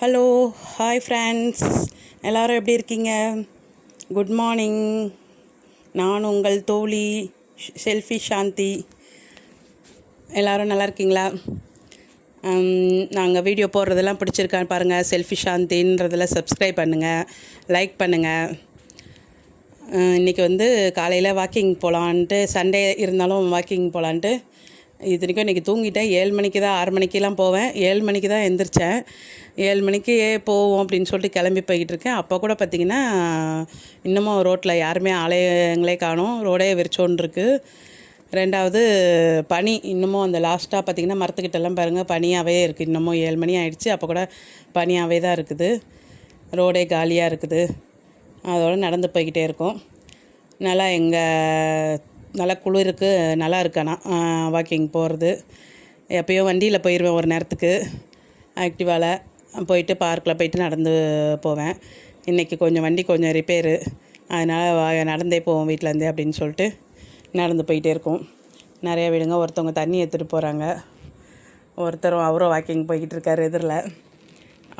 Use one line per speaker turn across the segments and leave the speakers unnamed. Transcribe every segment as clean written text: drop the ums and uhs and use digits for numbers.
Hello, hi friends, எல்லோரும் எப்படி இருக்கீங்க? Good morning. நான் உங்கள் தோழி செல்ஃபி சாந்தி. எல்லோரும் நல்லா இருக்கீங்களா? நாங்கள் வீடியோ போடுறதெல்லாம் பிடிச்சிருக்கான்னு பாருங்கள். செல்ஃபி சாந்தின்றதில் சப்ஸ்கிரைப் பண்ணுங்கள், லைக் பண்ணுங்கள். இன்றைக்கி காலையில் வாக்கிங் போகலான்ட்டு, சண்டே இருந்தாலும் வாக்கிங் போகலான்ட்டு. இத்தனைக்கும் இன்றைக்கி தூங்கிட்டேன். 7 மணிக்கு தான், 6 மணிக்கெலாம் போவேன். 7 மணிக்கு தான் எந்திரிச்சேன். 7 மணிக்கு போவோம் அப்படின்னு சொல்லிட்டு கிளம்பி போய்கிட்டு இருக்கேன். அப்போ கூட பார்த்திங்கன்னா இன்னமும் ரோட்டில் யாருமே ஆலயங்களே காணும். ரோடே விரிச்சோன்னு இருக்குது. ரெண்டாவது பனி இன்னமும் அந்த லாஸ்ட்டாக பார்த்திங்கன்னா மரத்துக்கிட்டெல்லாம் பாருங்கள், பனியாகவே இருக்குது. இன்னமும் 7 மணி ஆகிடுச்சு, அப்போ கூட பனியாகவே தான் இருக்குது. ரோடே காலியாக இருக்குது. அதோடு நடந்து போய்கிட்டே இருக்கோம். நல்லா நல்லா குளிருக்கு, நல்லா இருக்கானா வாக்கிங் போகிறது. எப்போயும் வண்டியில் போயிடுவேன் ஒரு நேரத்துக்கு, ஆக்டிவாவில் போயிட்டு பார்க்கில் போயிட்டு நடந்து போவேன். இன்றைக்கி வண்டி கொஞ்சம் ரிப்பேரு, அதனால் நடந்தே போவோம் வீட்டிலேருந்தே அப்படின்னு சொல்லிட்டு நடந்து போயிட்டே இருக்கோம். நிறையா வீடுங்க. ஒருத்தவங்க தண்ணி எடுத்துகிட்டு போகிறாங்க, ஒருத்தரும் அவரும் வாக்கிங் போய்கிட்டு இருக்கார் எதிரில்.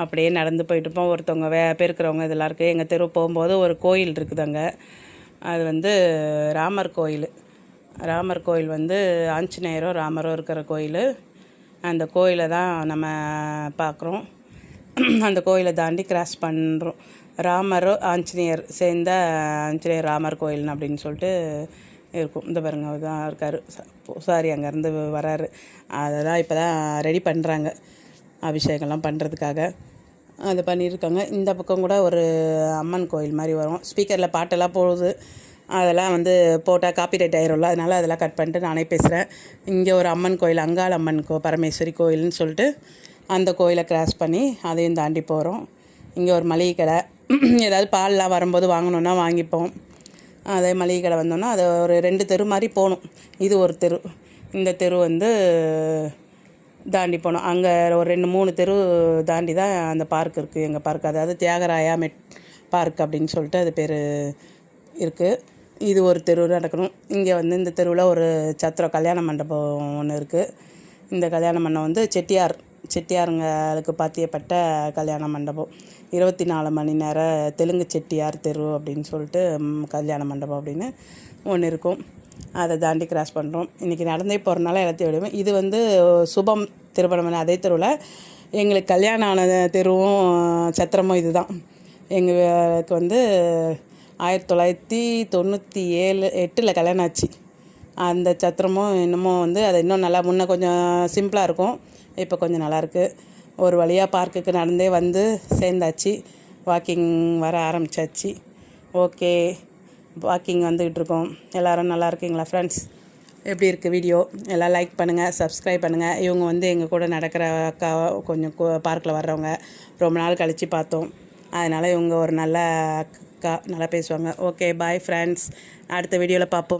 அப்படியே நடந்து போயிட்டுருப்போம். ஒருத்தவங்க பெருக்கிறவங்க இதெல்லாம் இருக்குது. எங்கள் தெரு போகும்போது ஒரு கோயில் இருக்குது அங்கே. அது ராமர் கோயில். ராமர் கோயில் ஆஞ்சநேயரும் ராமரும் இருக்கிற கோயில். அந்த கோயிலை தான் நம்ம பார்க்குறோம். அந்த கோயிலை தாண்டி கிராஸ் பண்ணுறோம். ராமரும் ஆஞ்சநேயர் சேர்ந்த ஆஞ்சநேயர் ராமர் கோயில் அப்படின்னு சொல்லிட்டு இருக்கும். இந்த பாருங்க தான் இருக்கார் பூசாரி, அங்கேருந்து வராரு. அதை தான் இப்போ தான் ரெடி பண்ணுறாங்க, அபிஷேகம்லாம் பண்ணுறதுக்காக. அது பண்ணியிருக்காங்க. இந்த பக்கம் கூட ஒரு அம்மன் கோயில் மாதிரி வரும். ஸ்பீக்கரில் பாட்டெல்லாம் போகுது. அதெல்லாம் போட்டால் காப்பிரைட் ஆயிரும்ல, அதனால் அதெல்லாம் கட் பண்ணிட்டு நானே பேசுகிறேன். இங்கே ஒரு அம்மன் கோயில், அங்காள் அம்மன் பரமேஸ்வரி கோயில்னு சொல்லிட்டு அந்த கோயிலை கிராஸ் பண்ணி அதையும் தாண்டி போகிறோம். இங்கே ஒரு மளிகை கடை, ஏதாவது பால்லாம் வரும்போது வாங்கணுன்னா வாங்கிப்போம். அதே மளிகை கடை வந்தோன்னா அது ஒரு 2 தெரு மாதிரி போகணும். இது ஒரு தெரு. இந்த தெரு தாண்டி போனோம். அங்கே ஒரு 2-3 தெரு தாண்டி தான் அந்த பார்க் இருக்குது, எங்கள் பார்க். அதாவது தியாகராயா பார்க் அப்படின்னு சொல்லிட்டு அது பேர் இருக்குது. இது ஒரு தெரு நடக்கணும். இங்கே இந்த தெருவில் ஒரு சத்திரம் கல்யாண மண்டபம் ஒன்று இருக்குது. இந்த கல்யாண மண்டபம் செட்டியாருங்களுக்கு பாத்தியப்பட்ட கல்யாண மண்டபம். 24 மணி நேர தெலுங்கு செட்டியார் தெரு அப்படின்னு சொல்லிட்டு கல்யாண மண்டபம் அப்படின்னு ஒன்று இருக்கும். அதை தாண்டி கிராஸ் பண்ணுறோம். இன்றைக்கி நடந்தே போகிறனால எல்லாத்தையும் விடுவேன். இது சுபம் திருமணம். அதே தெருவில் எங்களுக்கு கல்யாணம் ஆன தெருவும் சத்திரமும் இது தான். எங்களுக்கு 1997-8 கல்யாணம் ஆச்சு. அந்த சத்திரமும் இன்னமும் அதை இன்னும் நல்லா, முன்னே கொஞ்சம் சிம்பிளாக இருக்கும், இப்போ கொஞ்சம் நல்லாயிருக்கு. ஒரு வழியாக பார்க்குக்கு நடந்தே சேர்ந்தாச்சு. வாக்கிங் வர ஆரம்பித்தாச்சு. ஓகே, வாக்கிங் வந்துக்கிட்டு இருக்கோம். எல்லோரும் நல்லா இருக்கீங்களா ஃப்ரெண்ட்ஸ்? எப்படி இருக்குது வீடியோ? எல்லாம் லைக் பண்ணுங்கள், சப்ஸ்கிரைப் பண்ணுங்கள். இவங்க எங்கள் கூட நடக்கிற அக்கா, கொஞ்சம் பார்க்கில் வர்றவங்க. ரொம்ப நாள் கழித்து பார்த்தோம், அதனால் இவங்க ஒரு நல்ல அக்கா, நல்லா பேசுவாங்க. Okay, bye friends. அடுத்த வீடியோவில் பார்ப்போம்.